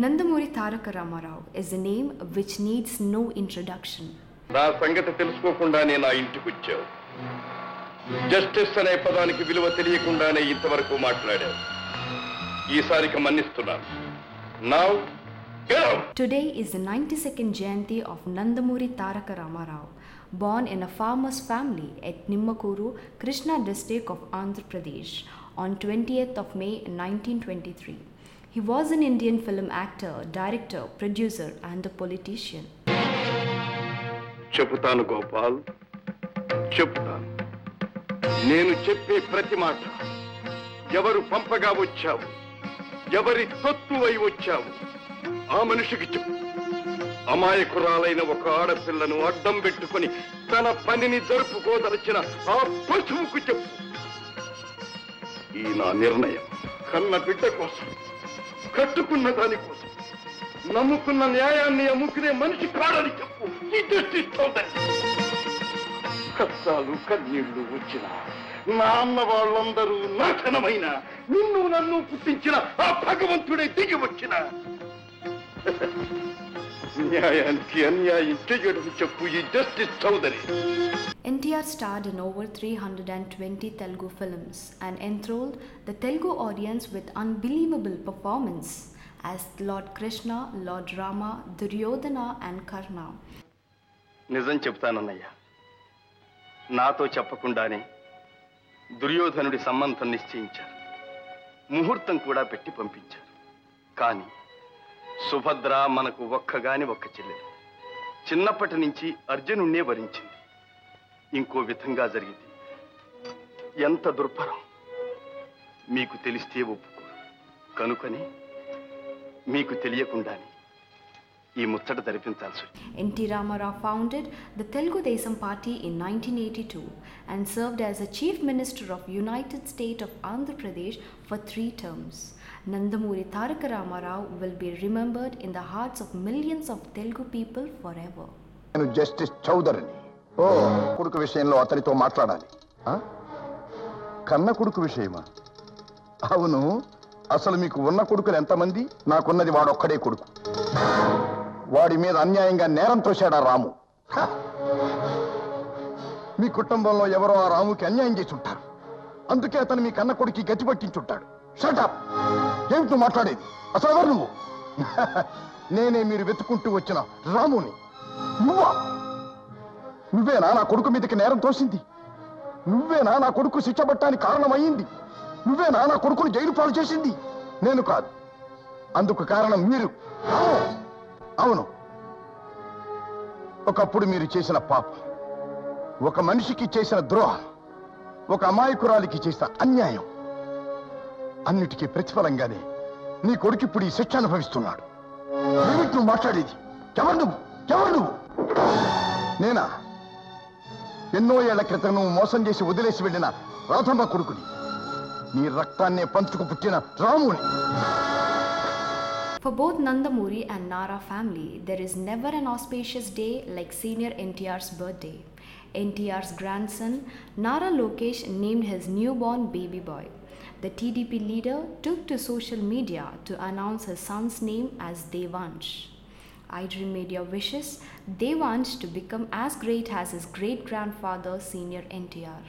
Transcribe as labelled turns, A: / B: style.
A: Nandamuri Taraka Ramarao is a name which needs no introduction.
B: నా సంగతి తెలుసుకోకుండానే నా ఇంటికి వచ్చావు. జస్టిస్ అనే పదానికి విలువ తెలియకుండానే ఇంతవరకు మాట్లాడావు. ఈసారికి మన్నిస్తున్నాను. Now get out.
A: Today is the 92nd Jayanti of Nandamuri Taraka Ramarao, born in a farmer's family at Nimmakuru, Krishna district of Andhra Pradesh on 20th of May 1923. He was an Indian film actor, director, producer and a politician.
B: చెబుతాను గోపాల్, చెబుతాను. నేను చెప్పే ప్రతి మాట ఎవరు పంపగా వచ్చావు, ఎవరి తొత్తువై వచ్చావు ఆ మనిషికి చెప్పు. అమాయకురాలైన ఒక ఆడపిల్లను అడ్డం పెట్టుకుని తన పనిని జరుపుకోదలచిన ఆ పశువుకు చెప్పు. ఈ నా నిర్ణయం కన్న బిడ్డ కోసం, కట్టుకున్న దాని కోసం, నమ్ముకున్న న్యాయాన్ని అమ్ముకునే మనిషి కాడని చెప్పు. కష్టాలు కన్నీళ్లు వచ్చిన నా అన్న వాళ్ళందరూ నాశనమైన నిన్ను నన్ను పుట్టించిన ఆ భగవంతుడే దిగి వచ్చిన న్యాయానికి అన్యాయం చెయ్యడం చెప్పు ఈ justice Chowdary.
A: NTR starred in over 320 Telugu films and enthralled the Telugu audience with unbelievable performance as Lord Krishna, Lord Rama, Duryodhana and Karna.
B: నిజం చెప్తానన్నయ్య, నాతో చెప్పకుండానే దుర్యోధనుడి సంబంధం నిశ్చయించారు. ముహూర్తం కూడా పెట్టి పంపించారు. కానీ సుభద్ర మనకు ఒక్కగాని ఒక్క చెల్లెలు. చిన్నప్పటి నుంచి అర్జునుణ్ణే వరించింది. ఇంకో విధంగా జరిగింది. ఎంత దుర్భరం మీకు తెలిస్తే ఒప్పుకోరు. కనుకని మీకు తెలియకుండానే ఈ ముచ్చట జరిపించాల్సి.
A: N.T. Ramarao founded the Telugu Desam Party in 1982 and served as a Chief Minister of United State of Andhra Pradesh for 3 terms. Nandamuri Taraka Ramarao will be remembered in the hearts of millions of Telugu people forever.
C: నేను justice చౌదరిని. కొడుకు విషయంలో అతనితో మాట్లాడాలి. కన్న కొడుకు విషయమా? అవును, అసలు మీకు ఉన్న కొడుకులు ఎంతమంది? నాకున్నది వాడొక్కడే కొడుకు. వాడి మీద అన్యాయంగా నేరం తోశాడా రాము. మీ కుటుంబంలో ఎవరో ఆ రాముకి అన్యాయం చేసి ఉంటారు. అందుకే అతను మీ కన్న కొడుకు గతి పట్టించుంటాడు. షటప్! ఏమిటి మాట్లాడేది? అసలు ఎవరు నువ్వు? నేనే మీరు వెతుకుంటూ వచ్చిన రాముని. నువ్వేనా నా కొడుకు మీదకి నేరం తోసింది? నువ్వేనా నా కొడుకు శిక్ష పట్టడానికి కారణమయ్యింది? నువ్వేనా నా కొడుకుని జైలు పాలు చేసింది? నేను కాదు. అందుకు కారణం మీరు. అవును, ఒకప్పుడు మీరు చేసిన పాపం, ఒక మనిషికి చేసిన ద్రోహం, ఒక అమాయకురాలికి చేసిన అన్యాయం, అన్నిటికీ ప్రతిఫలంగానే నీ కొడుకు ఇప్పుడు ఈ శిక్ష అనుభవిస్తున్నాడు. ఏమిటి నువ్వు మాట్లాడేది? ఎవరు నువ్వు? ఎవరు నువ్వు? నేనా? ఎన్నో ఏళ్ల క్రితం నువ్వు మోసం చేసి వదిలేసి వెళ్ళిన రాధమ్మ కొడుకుని, నీ రక్తాన్నే పంచుకు పుట్టిన రాముని.
A: For both Nandamuri and Nara family, there is never an auspicious day like senior NTR's birthday. NTR's grandson, Nara Lokesh, named his newborn baby boy. The TDP leader took to social media to announce his son's name as Devansh. iDream Media wishes Devansh to become as great as his great-grandfather, senior NTR.